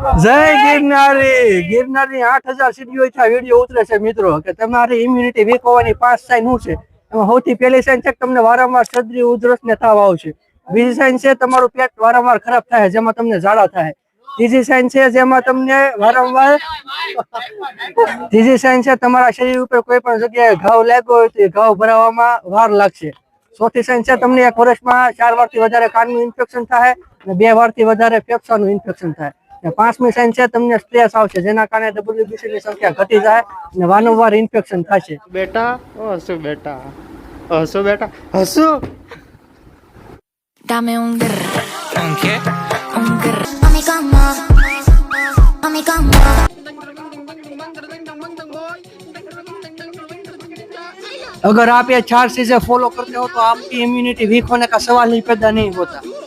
જય ગિરનારી ગિરનારની 8000 સીડીઓ વિડીયો ઉતરે છે મિત્રો કે તમારી ઇમ્યુનિટી વીક હોવાની 5 સાઇન શું છે એમાં સૌથી પહેલી સાઇન છે તમને વારંવાર શરદી ઉધરસ ને તાવ આવશે બીજી સાઇન છે તમારું પેટ વારંવાર ખરાબ થાય જેમાં તમને ઝાડા થાય ત્રીજી સાઇન છે જેમાં તમને વારંવાર ત્રીજી સાઇન છે તમારા શરીર ઉપર કોઈ પણ જગ્યાએ ઘાવ લાગ્યો હોય તો ઘાવ ભરાવામાં વાર લાગશે ચોથી સાઇન છે તમને 1 વર્ષમાં 4 વારથી વધારે કાનનું ઇન્ફેક્શન થાય અને 2 વારથી વધારે ફેફસાનું ઇન્ફેક્શન થાય પાંચમી સાઇન છે તમને સ્ટ્રેસ આવશે જેના કારણે ડબ્લ્યુબીસી ની સંખ્યા ઘટી જાય અને વારંવાર ઇન્ફેક્શન થશે બેટા હસો બેટા હસો બેટા હસો Dame un grr, ¿Un qué? un grr. Mami como, mami como. अगर आप ये 4 चीजें फॉलो करते हो तो आपकी इम्यूनिटी वीक होने का सवाल ही पैदा नहीं होता।